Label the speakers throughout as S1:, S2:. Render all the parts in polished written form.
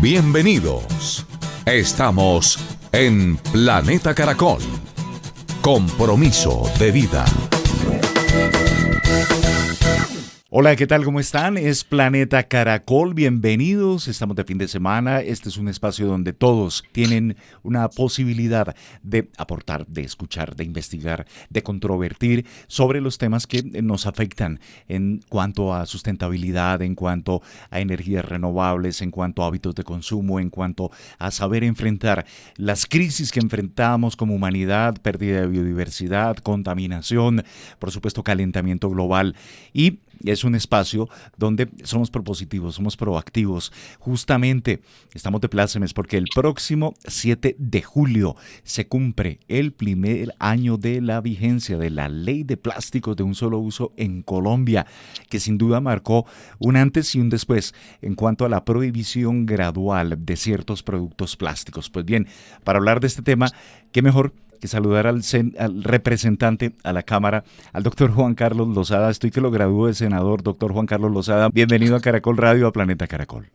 S1: Bienvenidos. Estamos en Planeta Caracol. Compromiso de vida.
S2: Hola, ¿qué tal? ¿Cómo están? Es Planeta Caracol, bienvenidos, estamos de fin de semana, este es un espacio donde todos tienen una posibilidad de aportar, de escuchar, de investigar, de controvertir sobre los temas que nos afectan en cuanto a sustentabilidad, en cuanto a energías renovables, en cuanto a hábitos de consumo, en cuanto a saber enfrentar las crisis que enfrentamos como humanidad, pérdida de biodiversidad, contaminación, por supuesto calentamiento global y es un espacio donde somos propositivos, somos proactivos. Justamente estamos de plácemes porque el próximo 7 de julio se cumple el primer año de la vigencia de la Ley de Plásticos de un Solo Uso en Colombia, que sin duda marcó un antes y un después en cuanto a la prohibición gradual de ciertos productos plásticos. Pues bien, para hablar de este tema, qué mejor que saludar al representante a la Cámara, al doctor Juan Carlos Lozada. Estoy que lo gradúo de senador, doctor Juan Carlos Lozada. Bienvenido a Caracol Radio, a Planeta Caracol.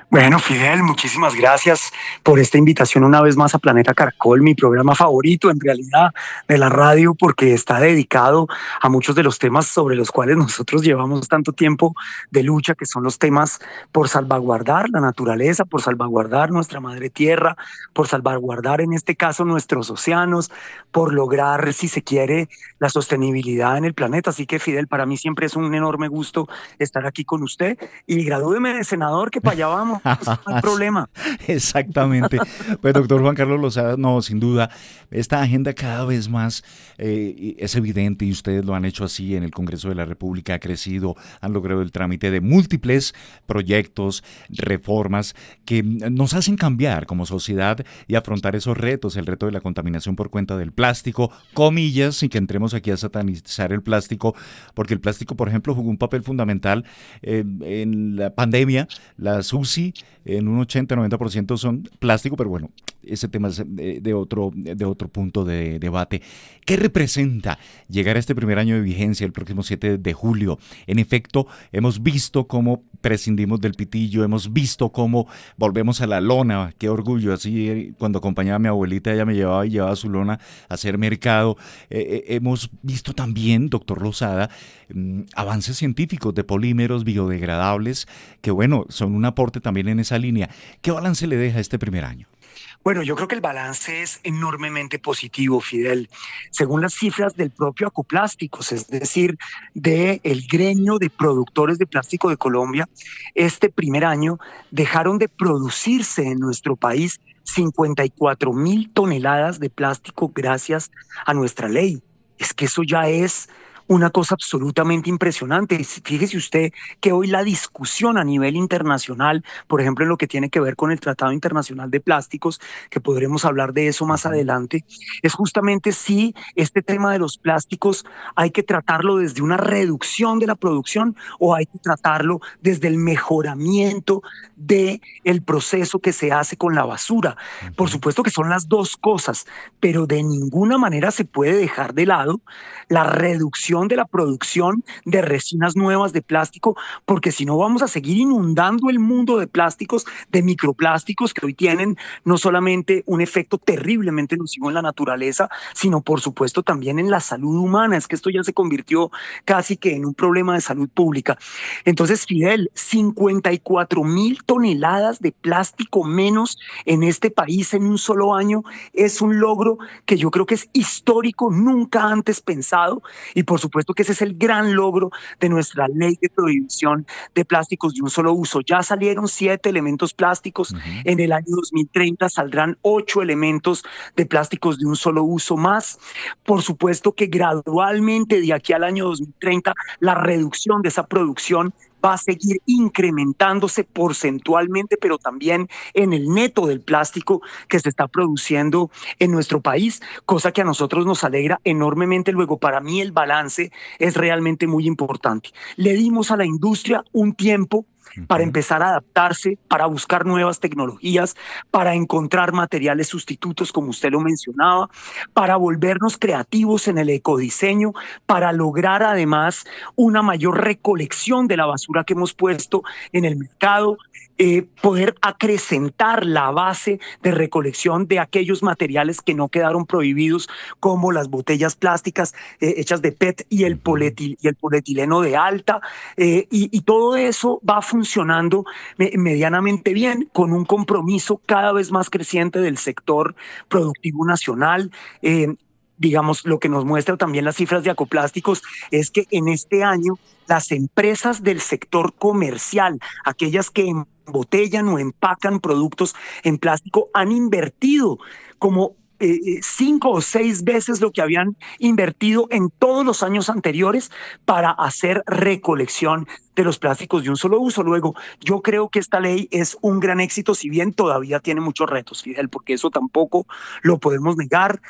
S3: Bueno, Fidel, muchísimas gracias por esta invitación una vez más a Planeta Caracol, mi programa favorito en realidad de la radio, porque está dedicado a muchos de los temas sobre los cuales nosotros llevamos tanto tiempo de lucha, que son los temas por salvaguardar la naturaleza, por salvaguardar nuestra madre tierra, por salvaguardar en este caso nuestros océanos, por lograr, si se quiere, la sostenibilidad en el planeta. Así que, Fidel, para mí siempre es un enorme gusto estar aquí con usted y gradúdeme de senador, que para allá vamos, no hay problema.
S2: Exactamente. Pues doctor Juan Carlos Lozada, no, sin duda, esta agenda cada vez más es evidente y ustedes lo han hecho así en el Congreso de la República, ha crecido, han logrado el trámite de múltiples proyectos, reformas que nos hacen cambiar como sociedad y afrontar esos retos, el reto de la contaminación por cuenta del plástico, comillas, sin que entremos aquí a satanizar el plástico, porque el plástico, por ejemplo, jugó un papel fundamental en la pandemia. Las UCI en un 80-90% son plástico, pero bueno, ese tema es de otro punto de debate. ¿Qué representa llegar a este primer año de vigencia el próximo 7 de julio? En efecto, hemos visto cómo prescindimos del pitillo, hemos visto cómo volvemos a la lona, qué orgullo, así cuando acompañaba a mi abuelita, ella me llevaba su lona a hacer mercado. Hemos visto también, doctor Lozada, avances científicos de polímeros biodegradables que, bueno, son un aporte también en esa línea. ¿Qué balance le deja este primer año?
S3: Bueno, yo creo que el balance es enormemente positivo, Fidel. Según las cifras del propio Acoplásticos, es decir, del gremio de productores de plástico de Colombia, este primer año dejaron de producirse en nuestro país 54.000 toneladas de plástico gracias a nuestra ley. Es que eso ya es una cosa absolutamente impresionante. Fíjese usted que hoy la discusión a nivel internacional, por ejemplo, en lo que tiene que ver con el Tratado Internacional de Plásticos, que podremos hablar de eso más adelante, es justamente si este tema de los plásticos hay que tratarlo desde una reducción de la producción o hay que tratarlo desde el mejoramiento del proceso que se hace con la basura. Por supuesto que son las dos cosas, pero de ninguna manera se puede dejar de lado la reducción de la producción de resinas nuevas de plástico, porque si no vamos a seguir inundando el mundo de plásticos, de microplásticos que hoy tienen no solamente un efecto terriblemente nocivo en la naturaleza, sino por supuesto también en la salud humana. Es que esto ya se convirtió casi que en un problema de salud pública. Entonces, Fidel, 54.000 toneladas de plástico menos en este país en un solo año es un logro que yo creo que es histórico, nunca antes pensado, y por supuesto que ese es el gran logro de nuestra ley de prohibición de plásticos de un solo uso. Ya salieron 7 elementos plásticos, en el año 2030 saldrán 8 elementos de plásticos de un solo uso más. Por supuesto que gradualmente de aquí al año 2030 la reducción de esa producción va a seguir incrementándose porcentualmente, pero también en el neto del plástico que se está produciendo en nuestro país, cosa que a nosotros nos alegra enormemente. Luego, para mí el balance es realmente muy importante. Le dimos a la industria un tiempo para empezar a adaptarse, para buscar nuevas tecnologías, para encontrar materiales sustitutos, como usted lo mencionaba, para volvernos creativos en el ecodiseño, para lograr además una mayor recolección de la basura que hemos puesto en el mercado, poder acrecentar la base de recolección de aquellos materiales que no quedaron prohibidos, como las botellas plásticas hechas de PET y el polietileno de alta, y todo eso va funcionando medianamente bien, con un compromiso cada vez más creciente del sector productivo nacional. Digamos, lo que nos muestra también las cifras de Acoplásticos es que en este año las empresas del sector comercial, aquellas que embotellan o empacan productos en plástico, han invertido como 5 o 6 veces lo que habían invertido en todos los años anteriores para hacer recolección de los plásticos de un solo uso. Luego, yo creo que esta ley es un gran éxito, si bien todavía tiene muchos retos, Fidel, porque eso tampoco lo podemos negar.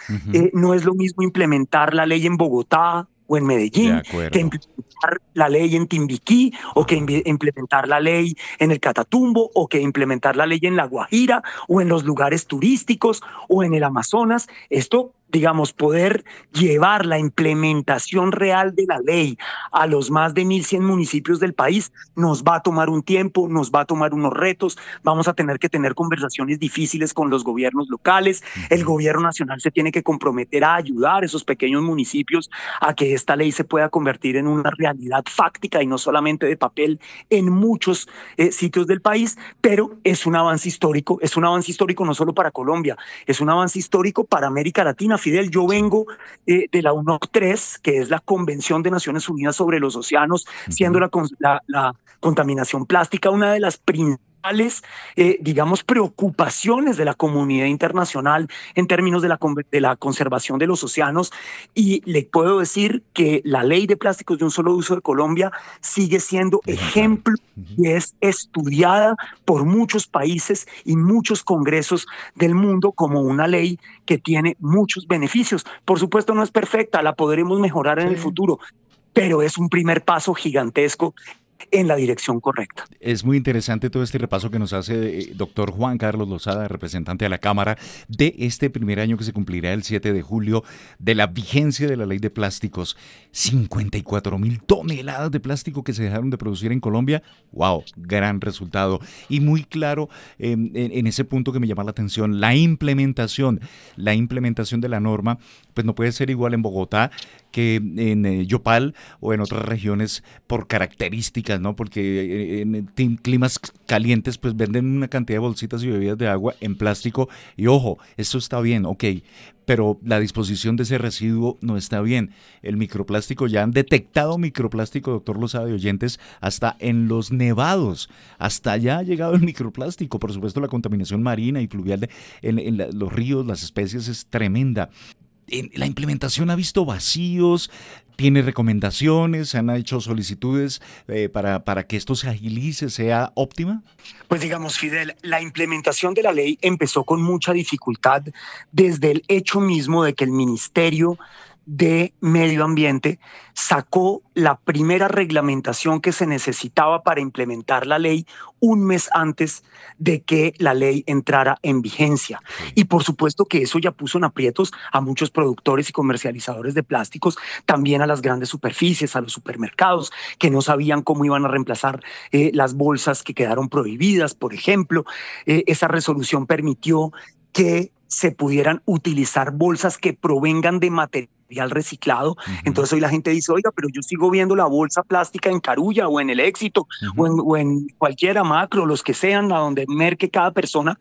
S3: No es lo mismo implementar la ley en Bogotá o en Medellín, que implementar la ley en Timbiquí, o que implementar la ley en el Catatumbo, o que implementar la ley en La Guajira, o en los lugares turísticos, o en el Amazonas. Esto, digamos, poder llevar la implementación real de la ley a los más de 1.100 municipios del país nos va a tomar un tiempo, nos va a tomar unos retos, vamos a tener que tener conversaciones difíciles con los gobiernos locales. El gobierno nacional se tiene que comprometer a ayudar a esos pequeños municipios a que esta ley se pueda convertir en una realidad fáctica y no solamente de papel en muchos sitios del país, pero es un avance histórico no solo para Colombia, es un avance histórico para América Latina. Fidel, yo vengo de la UNOC 3, que es la Convención de Naciones Unidas sobre los Océanos, siendo la contaminación plástica una de las principales digamos, preocupaciones de la comunidad internacional en términos de la conservación de los océanos. Y le puedo decir que la ley de plásticos de un solo uso de Colombia sigue siendo ejemplo y es estudiada por muchos países y muchos congresos del mundo como una ley que tiene muchos beneficios. Por supuesto, no es perfecta, la podremos mejorar en el futuro, pero es un primer paso gigantesco en la dirección correcta.
S2: Es muy interesante todo este repaso que nos hace doctor Juan Carlos Lozada, representante de la Cámara, de este primer año que se cumplirá el 7 de julio de la vigencia de la ley de plásticos. 54.000 toneladas de plástico que se dejaron de producir en Colombia. ¡Wow! Gran resultado. Y muy claro en ese punto que me llama la atención, la implementación de la norma, pues no puede ser igual en Bogotá que en Yopal o en otras regiones por características, ¿no? Porque en climas calientes pues venden una cantidad de bolsitas y bebidas de agua en plástico y ojo, esto está bien, ok, pero la disposición de ese residuo no está bien. El microplástico, ya han detectado microplástico, doctor Lozada y oyentes, hasta en los nevados, hasta allá ha llegado el microplástico. Por supuesto, la contaminación marina y fluvial en los ríos, las especies es tremenda. La implementación ha visto vacíos, tiene recomendaciones, se han hecho solicitudes para que esto se agilice, sea óptima.
S3: Pues digamos, Fidel, la implementación de la ley empezó con mucha dificultad desde el hecho mismo de que el Ministerio de Medio Ambiente sacó la primera reglamentación que se necesitaba para implementar la ley un mes antes de que la ley entrara en vigencia. Y por supuesto que eso ya puso en aprietos a muchos productores y comercializadores de plásticos, también a las grandes superficies, a los supermercados, que no sabían cómo iban a reemplazar las bolsas que quedaron prohibidas, por ejemplo. Esa resolución permitió que se pudieran utilizar bolsas que provengan de material reciclado. Entonces hoy la gente dice, oiga, pero yo sigo viendo la bolsa plástica en Carulla o en El Éxito o en cualquiera, Macro, los que sean, a donde merque cada persona.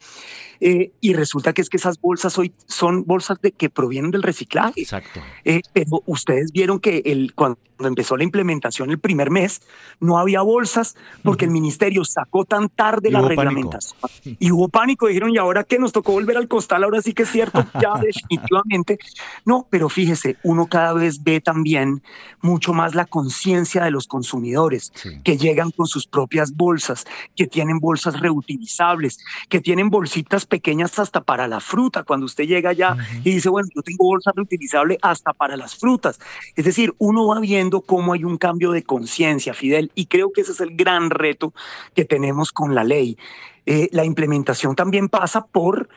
S3: Y resulta que es que esas bolsas hoy son bolsas que provienen del reciclaje.
S2: Exacto.
S3: Pero ustedes vieron que cuando empezó la implementación el primer mes, no había bolsas porque el ministerio sacó tan tarde la reglamentación. Y hubo pánico, dijeron, ¿y ahora qué? Nos tocó volver al costal, ahora sí que es cierto, ya definitivamente. No, pero fíjese, uno cada vez ve también mucho más la conciencia de los consumidores
S2: Sí.
S3: que llegan con sus propias bolsas, que tienen bolsas reutilizables, que tienen bolsitas pequeñas hasta para la fruta. Cuando usted llega allá
S2: Ujú.
S3: y dice, bueno, yo tengo bolsa reutilizable hasta para las frutas. Es decir, uno va viendo cómo hay un cambio de conciencia, Fidel, y creo que ese es el gran reto que tenemos con la ley. La implementación también pasa por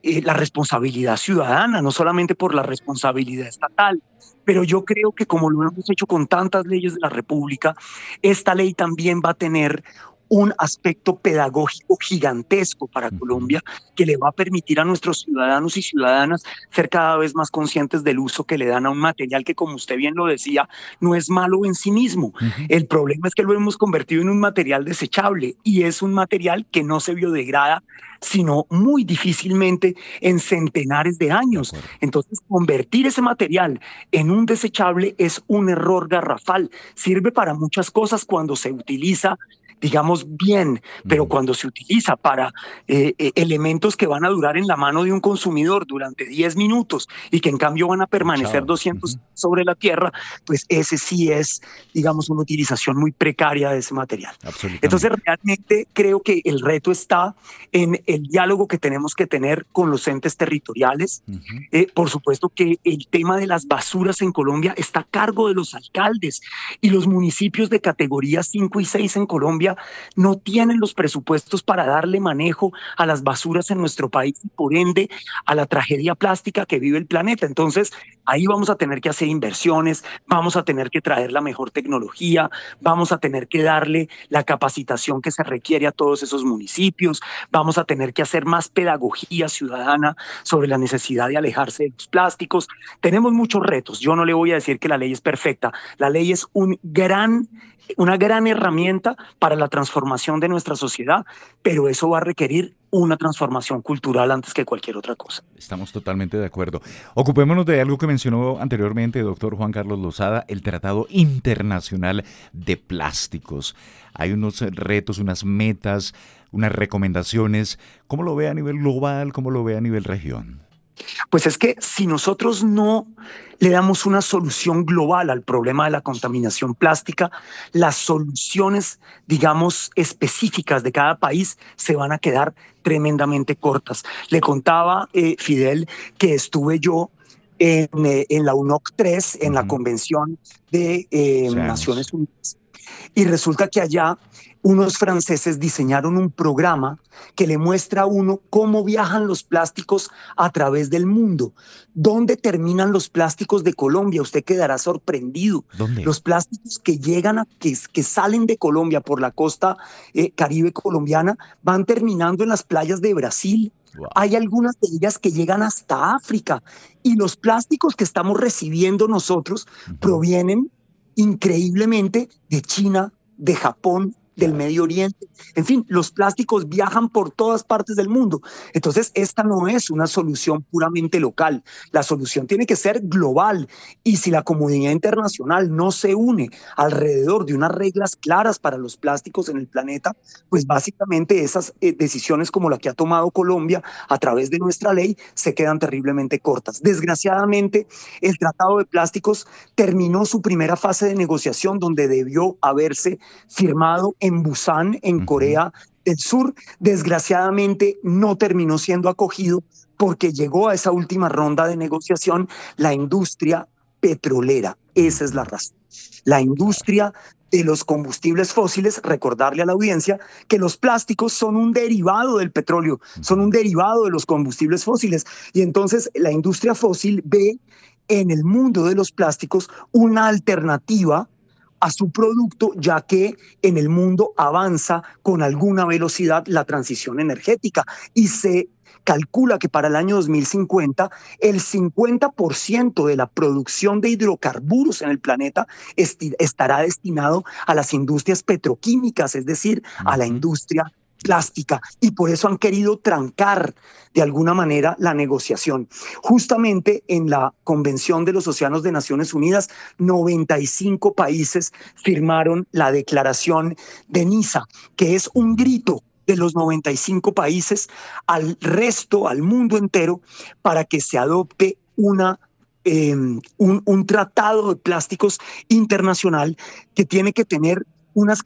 S3: la responsabilidad ciudadana, no solamente por la responsabilidad estatal. Pero yo creo que como lo hemos hecho con tantas leyes de la República, esta ley también va a tener un aspecto pedagógico gigantesco para
S2: Ujú.
S3: Colombia que le va a permitir a nuestros ciudadanos y ciudadanas ser cada vez más conscientes del uso que le dan a un material que, como usted bien lo decía, no es malo en sí mismo.
S2: Ujú.
S3: El problema es que lo hemos convertido en un material desechable y es un material que no se biodegrada, sino muy difícilmente en centenares de
S2: De
S3: años.
S2: acuerdo.
S3: Entonces, convertir ese material en un desechable es un error garrafal. Sirve para muchas cosas cuando se utiliza, digamos, bien, pero
S2: Ujú.
S3: cuando se utiliza para elementos que van a durar en la mano de un consumidor durante 10 minutos y que en cambio van a
S2: Y
S3: permanecer
S2: chao.
S3: 200
S2: Ujú.
S3: sobre la tierra, pues ese sí es, digamos, una utilización muy precaria de ese material. Entonces,
S2: Absolutamente.
S3: realmente creo que el reto está en el diálogo que tenemos que tener con los entes territoriales.
S2: Ujú.
S3: Por supuesto que el tema de las basuras en Colombia está a cargo de los alcaldes y los municipios de categoría 5 y 6 en Colombia no tienen los presupuestos para darle manejo a las basuras en nuestro país y por ende a la tragedia plástica que vive el planeta. Entonces, ahí vamos a tener que hacer inversiones, vamos a tener que traer la mejor tecnología, vamos a tener que darle la capacitación que se requiere a todos esos municipios, vamos a tener que hacer más pedagogía ciudadana sobre la necesidad de alejarse de los plásticos. Tenemos muchos retos. Yo no le voy a decir que la ley es perfecta. La ley es una gran herramienta para la transformación de nuestra sociedad, pero eso va a requerir una transformación cultural antes que cualquier otra cosa.
S2: Estamos totalmente de acuerdo. Ocupémonos de algo que mencionó anteriormente el doctor Juan Carlos Lozada, el Tratado Internacional de Plásticos. Hay unos retos, unas metas, unas recomendaciones. ¿Cómo lo ve a nivel global? ¿Cómo lo ve a nivel región?
S3: Pues es que si nosotros no le damos una solución global al problema de la contaminación plástica, las soluciones, digamos, específicas de cada país se van a quedar tremendamente cortas. Le contaba, Fidel, que estuve yo en la UNOC 3, en la
S2: Ujú.
S3: Convención de
S2: Océanos.
S3: Naciones Unidas, y resulta que allá unos franceses diseñaron un programa que le muestra a uno cómo viajan los plásticos a través del mundo. ¿Dónde terminan los plásticos de Colombia? Usted quedará sorprendido.
S2: ¿Dónde?
S3: Los plásticos que llegan que salen de Colombia por la costa caribe colombiana van terminando en las playas de Brasil.
S2: Wow.
S3: Hay algunas de ellas que llegan hasta África y los plásticos que estamos recibiendo nosotros
S2: Ujú.
S3: provienen increíblemente de China, de Japón, del
S2: Claro.
S3: Medio Oriente. En fin, los plásticos viajan por todas partes del mundo. Entonces, esta no es una solución puramente local. La solución tiene que ser global. Y si la comunidad internacional no se une alrededor de unas reglas claras para los plásticos en el planeta, pues básicamente esas decisiones como la que ha tomado Colombia a través de nuestra ley se quedan terriblemente cortas. Desgraciadamente, el Tratado de Plásticos terminó su primera fase de negociación donde debió haberse firmado en Busan, en
S2: Ujú.
S3: Corea del Sur. Desgraciadamente no terminó siendo acogido porque llegó a esa última ronda de negociación la industria petrolera. Esa es
S2: Ujú.
S3: la razón. La
S2: Claro.
S3: industria de los combustibles fósiles, recordarle a la audiencia que los plásticos son un derivado del petróleo, son un
S2: Ujú.
S3: derivado de los combustibles fósiles. Y entonces la industria fósil ve en el mundo de los plásticos una alternativa a su producto, ya que en el mundo avanza con alguna velocidad la transición energética y se calcula que para el año 2050 el 50% de la producción de hidrocarburos en el planeta estará destinado a las industrias petroquímicas, es decir, a la
S2: Ujú.
S3: industria
S2: Así es.
S3: plástica, y por eso han querido trancar de alguna manera la negociación. Justamente en la Convención de los Océanos de Naciones Unidas, 95 países firmaron la Declaración de Niza, que es un
S2: Ujú.
S3: grito de los 95 países al resto, al mundo entero, para que se adopte una un tratado de plásticos internacional que tiene que tener unas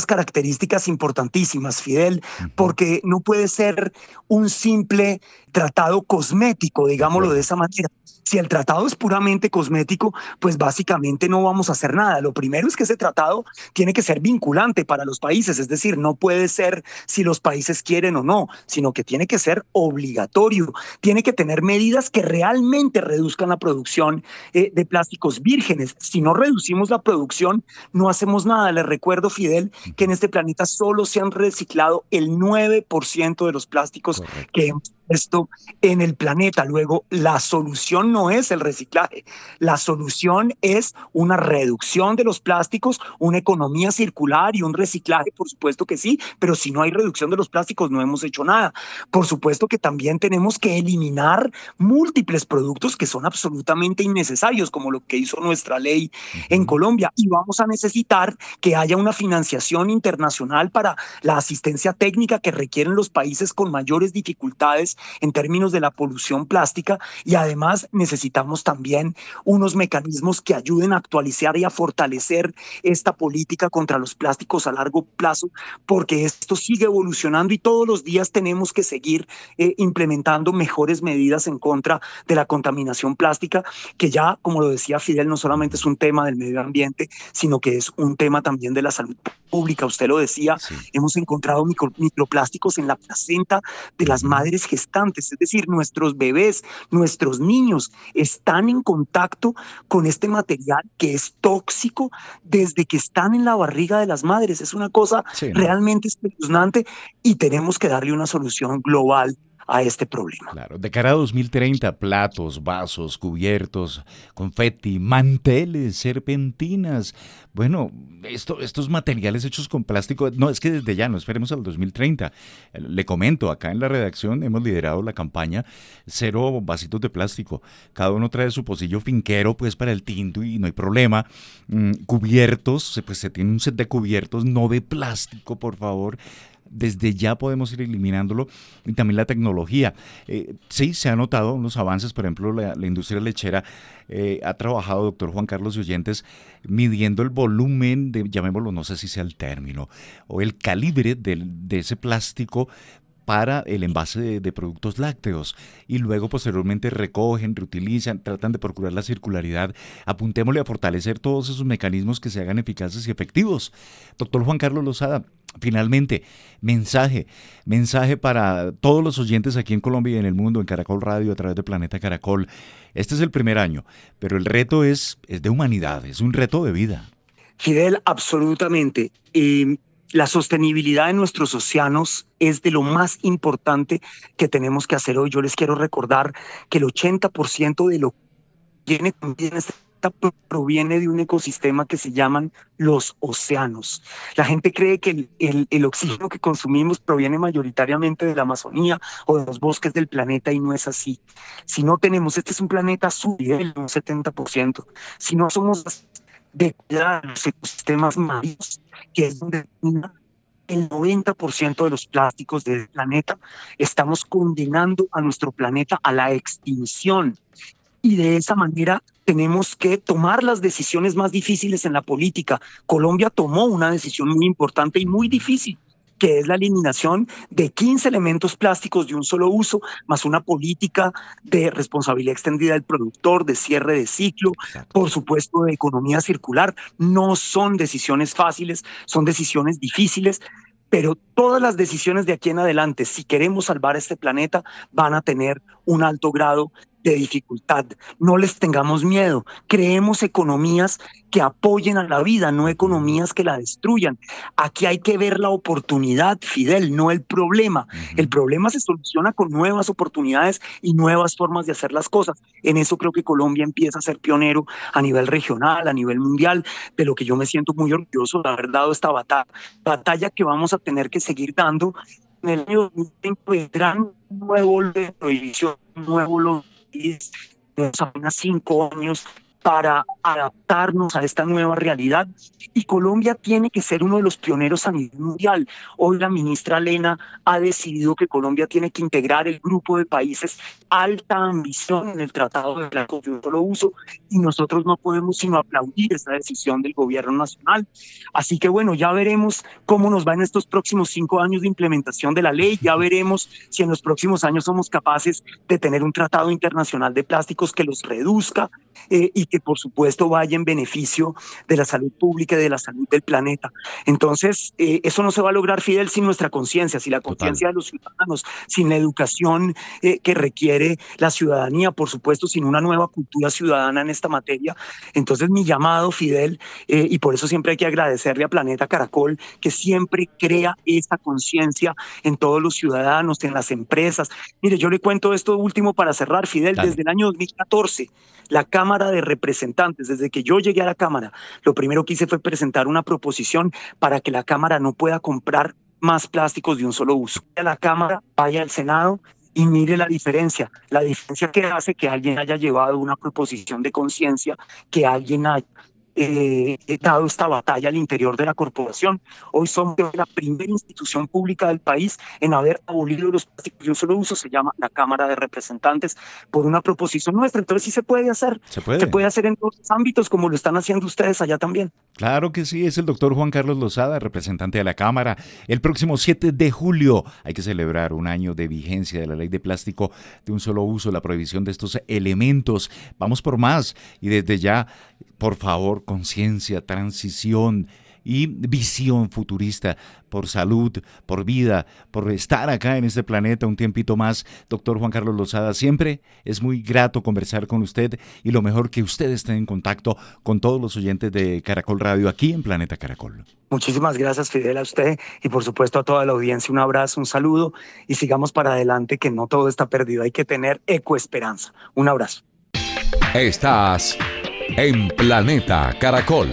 S3: características importantísimas, Fidel,
S2: Ujú.
S3: porque no puede ser un simple tratado cosmético,
S2: De
S3: digámoslo de
S2: acuerdo.
S3: esa manera. Si el tratado es puramente cosmético, pues básicamente no vamos a hacer nada. Lo primero es que ese tratado tiene que ser vinculante para los países, es decir, no puede ser si los países quieren o no, sino que tiene que ser obligatorio, tiene que tener medidas que realmente reduzcan la producción de plásticos vírgenes. Si no reducimos la producción, no hacemos nada. Les recuerdo, Fidel, que en
S2: Ujú.
S3: este planeta solo se han reciclado el 9% de los plásticos que
S2: Correcto.
S3: hemos puesto en el planeta. Luego, la solución no es el reciclaje, la solución es una reducción de los plásticos, una economía circular y un reciclaje, por supuesto que sí, pero si no hay reducción de los plásticos no hemos hecho nada. Por supuesto que también tenemos que eliminar múltiples productos que son absolutamente innecesarios, como lo que hizo nuestra ley en
S2: Ujú.
S3: Colombia, y vamos a necesitar que haya una financiación internacional para la asistencia técnica que requieren los países con mayores dificultades en términos de la polución plástica, y además necesitamos también unos mecanismos que ayuden a actualizar y a fortalecer esta política contra los plásticos a largo plazo, porque esto sigue evolucionando y todos los días tenemos que seguir implementando mejores medidas en contra de la contaminación plástica, que ya, como lo decía Fidel, no solamente es
S2: Ujú.
S3: un tema del medio ambiente, sino que es un tema también de la salud pública. Usted lo decía,
S2: Sí.
S3: hemos encontrado microplásticos en la placenta de las
S2: Ujú.
S3: madres gestantes, es decir, nuestros bebés, nuestros niños están en contacto con este material que es tóxico desde que están en la barriga de las madres. Es una cosa
S2: Sí, no.
S3: realmente espeluznante y tenemos que darle una solución global a este problema.
S2: Claro, de cara a 2030, platos, vasos, cubiertos, confeti, manteles, serpentinas. Bueno, estos materiales hechos con plástico, no, es que desde ya, no esperemos al 2030. Le comento, acá en la redacción hemos liderado la campaña Cero Vasitos de Plástico. Cada uno trae su pocillo finquero, pues, para el tinto y no hay problema. Cubiertos, pues se tiene un set de cubiertos, no de plástico, por favor. Desde ya podemos ir eliminándolo y también la tecnología. Sí, se han notado unos avances, por ejemplo, la industria lechera ha trabajado, doctor Juan Carlos y oyentes, midiendo el volumen de, llamémoslo, no sé si sea el término, o el calibre de ese plástico para el envase de productos lácteos y luego posteriormente recogen, reutilizan, tratan de procurar la circularidad. Apuntémosle a fortalecer todos esos mecanismos que se hagan eficaces y efectivos. Doctor Juan Carlos Lozada, finalmente, mensaje para todos los oyentes aquí en Colombia y en el mundo, en Caracol Radio, a través de Planeta Caracol. Este es el primer año, pero el reto es de humanidad, es un reto de vida.
S3: Fidel, absolutamente. La sostenibilidad de nuestros océanos es de lo más importante que tenemos que hacer hoy. Yo les quiero recordar que el 80% de lo que viene también proviene de un ecosistema que se llaman los océanos. La gente cree que el oxígeno que consumimos proviene mayoritariamente de la Amazonía o de los bosques del planeta y no es así. Si no tenemos, este es un planeta azul, un 70%. Si no somos de cuidar los ecosistemas marinos, que es donde el 90% de los plásticos del planeta, estamos condenando a nuestro planeta a la extinción. Y de esa manera tenemos que tomar las decisiones más difíciles en la política. Colombia tomó una decisión muy importante y muy
S2: Ujú.
S3: difícil, que es la eliminación de 15 elementos plásticos de un solo uso, más una política de responsabilidad extendida del productor, de cierre de ciclo,
S2: Exacto.
S3: por supuesto, de economía circular. No son decisiones fáciles, son decisiones difíciles, pero todas las decisiones de aquí en adelante, si queremos salvar este planeta, van a tener un alto grado de dificultad. No les tengamos miedo. Creemos economías que apoyen a la vida, no
S2: Ujú.
S3: economías que la destruyan. Aquí hay que ver la oportunidad, Fidel, no el problema. El
S2: Ujú.
S3: problema se soluciona con nuevas oportunidades y nuevas formas de hacer las cosas. En eso creo que Colombia empieza a ser pionero a nivel regional, a nivel mundial, de lo que yo me siento muy orgulloso de haber dado esta batalla que vamos a tener que seguir dando. En el año 2020 vendrán un nuevo de prohibición, un nuevo tenemos apenas 5 años para adaptarnos a esta nueva realidad, y Colombia tiene que ser uno de los pioneros a nivel mundial. Hoy la ministra Lena ha decidido que Colombia tiene que integrar el grupo de países alta ambición en el Tratado de Plásticos de un Solo Uso, y nosotros no podemos sino aplaudir esa decisión del gobierno nacional. Así que bueno, ya veremos cómo nos va en estos próximos 5 años de implementación de la ley, ya veremos si en los próximos años somos capaces de tener un tratado internacional de plásticos que los reduzca, y que por supuesto vaya en beneficio de la salud pública y de la salud del planeta. Entonces, eso no se va a lograr, Fidel, sin nuestra conciencia, sin la conciencia de los ciudadanos, sin la educación que requiere la ciudadanía, por supuesto, sin una nueva cultura ciudadana en esta materia. Entonces, mi llamado, Fidel, y por eso siempre hay que agradecerle a Planeta Caracol, que siempre crea esta conciencia en todos los ciudadanos, en las empresas. Mire, yo le cuento esto último para cerrar, Fidel.
S2: Dale.
S3: Desde el año 2014, la Cámara de Representantes, desde que yo llegué a la Cámara, lo primero que hice fue presentar una proposición para que la Cámara no pueda comprar más plásticos de un solo uso. A la Cámara, vaya al Senado y mire la diferencia que hace que alguien haya llevado una proposición de conciencia, que alguien haya dado esta batalla al interior de la corporación. Hoy somos la primera institución pública del país en haber abolido los plásticos de un solo uso, se llama la Cámara de Representantes, por una proposición nuestra. Entonces sí se puede hacer, se puede hacer en todos los ámbitos, como lo están haciendo ustedes allá también.
S2: Claro que sí, es el doctor Juan Carlos Lozada, representante de la Cámara. El próximo 7 de julio hay que celebrar un año de vigencia de la ley de plástico de un solo uso, la prohibición de estos elementos. Vamos por más, y desde ya, por favor, conciencia, transición y visión futurista por salud, por vida, por estar acá en este planeta un tiempito más. Doctor Juan Carlos Lozada, siempre es muy grato conversar con usted, y lo mejor que usted esté en contacto con todos los oyentes de Caracol Radio aquí en Planeta Caracol.
S3: Muchísimas gracias, Fidel, a usted y por supuesto a toda la audiencia. Un abrazo, un saludo, y sigamos para adelante, que no todo está perdido. Hay que tener ecoesperanza. Un abrazo.
S1: Estás en Planeta Caracol.